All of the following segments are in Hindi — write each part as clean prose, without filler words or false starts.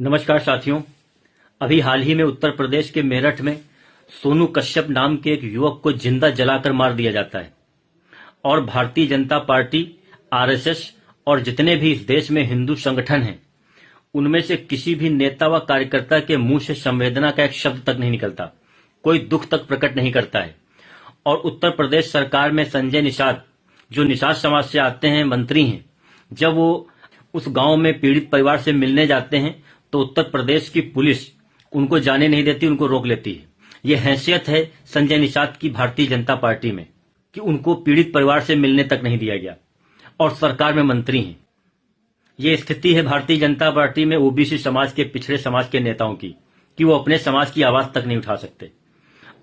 नमस्कार साथियों। अभी हाल ही में उत्तर प्रदेश के मेरठ में सोनू कश्यप नाम के एक युवक को जिंदा जलाकर मार दिया जाता है और भारतीय जनता पार्टी, आरएसएस और जितने भी इस देश में हिंदू संगठन हैं, उनमें से किसी भी नेता व कार्यकर्ता के मुंह से संवेदना का एक शब्द तक नहीं निकलता, कोई दुख तक प्रकट नहीं करता है। और उत्तर प्रदेश सरकार में संजय निषाद, जो निषाद समाज से आते हैं, मंत्री हैं, जब वो उस गांव में पीड़ित परिवार से मिलने जाते हैं तो उत्तर प्रदेश की पुलिस उनको जाने नहीं देती, उनको रोक लेती है। ये हैसियत है संजय निषाद की भारतीय जनता पार्टी में कि उनको पीड़ित परिवार से मिलने तक नहीं दिया गया और सरकार में मंत्री हैं। ये स्थिति है भारतीय जनता पार्टी में ओबीसी समाज के, पिछड़े समाज के नेताओं की कि वो अपने समाज की आवाज तक नहीं उठा सकते।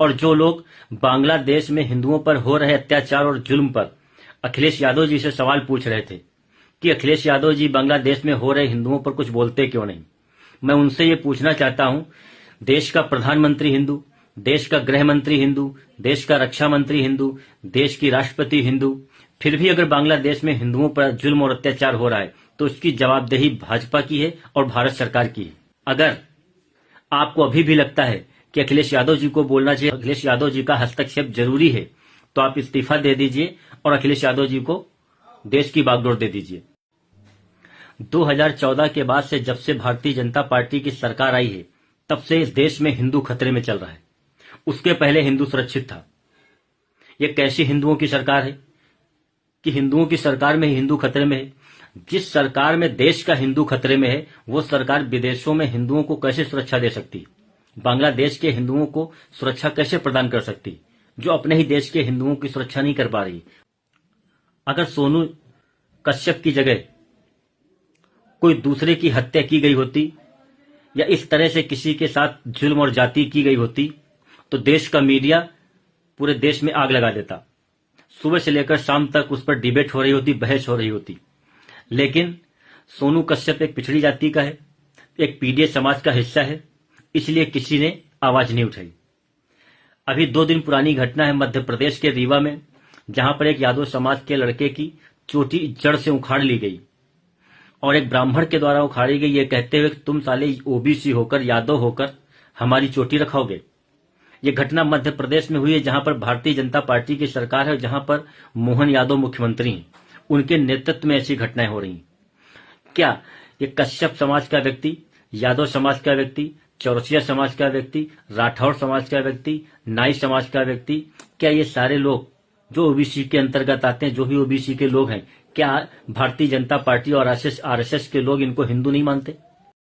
और जो लोग बांग्लादेश में हिंदुओं पर हो रहे अत्याचार और जुल्म पर अखिलेश यादव जी से सवाल पूछ रहे थे कि अखिलेश यादव जी बांग्लादेश में हो रहे हिंदुओं पर कुछ बोलते क्यों नहीं, मैं उनसे ये पूछना चाहता हूं, देश का प्रधानमंत्री हिंदू, देश का गृह मंत्री हिंदू, देश का रक्षा मंत्री हिंदू, देश की राष्ट्रपति हिंदू, फिर भी अगर बांग्लादेश में हिंदुओं पर जुल्म और अत्याचार हो रहा है तो इसकी जवाबदेही भाजपा की है और भारत सरकार की है। अगर आपको अभी भी लगता है कि अखिलेश यादव जी को बोलना चाहिए, अखिलेश यादव जी का हस्तक्षेप जरूरी है, तो आप इस्तीफा दे दीजिए और अखिलेश यादव जी को देश की बागडोर दे दीजिए। 2014 के बाद से जब से भारतीय जनता पार्टी की सरकार आई है, तब से इस देश में हिंदू खतरे में चल रहा है। उसके पहले हिंदू सुरक्षित था। यह कैसी हिंदुओं की सरकार है कि हिंदुओं की सरकार में हिंदू खतरे में है? जिस सरकार में देश का हिंदू खतरे में है, वो सरकार विदेशों में हिंदुओं को कैसे सुरक्षा दे सकती? बांग्लादेश के हिंदुओं को सुरक्षा कैसे प्रदान कर सकती, जो अपने ही देश के हिंदुओं की सुरक्षा नहीं कर पा रही? अगर सोनू कश्यप की जगह कोई दूसरे की हत्या की गई होती या इस तरह से किसी के साथ जुल्म और जाति की गई होती, तो देश का मीडिया पूरे देश में आग लगा देता। सुबह से लेकर शाम तक उस पर डिबेट हो रही होती, बहस हो रही होती। लेकिन सोनू कश्यप एक पिछड़ी जाति का है, एक पीडीए समाज का हिस्सा है, इसलिए किसी ने आवाज नहीं उठाई। अभी 2 दिन पुरानी घटना है मध्य प्रदेश के रीवा में, जहां पर एक यादव समाज के लड़के की चोटी जड़ से उखाड़ ली गई और एक ब्राह्मण के द्वारा उखाड़ी गई, ये कहते हुए कि तुम साले ओबीसी होकर, यादव होकर हमारी चोटी रखोगे। ये घटना मध्य प्रदेश में हुई है, जहां पर भारतीय जनता पार्टी की सरकार है, जहां पर मोहन यादव मुख्यमंत्री हैं। उनके नेतृत्व में ऐसी घटनाएं हो रही हैं। क्या ये कश्यप समाज का व्यक्ति, यादव समाज का व्यक्ति, चौरसिया समाज का व्यक्ति, राठौर समाज का व्यक्ति, नाई समाज का व्यक्ति, क्या ये सारे लोग जो ओबीसी के अंतर्गत आते हैं, जो भी ओबीसी के लोग हैं, क्या भारतीय जनता पार्टी और आरएसएस के लोग इनको हिंदू नहीं मानते?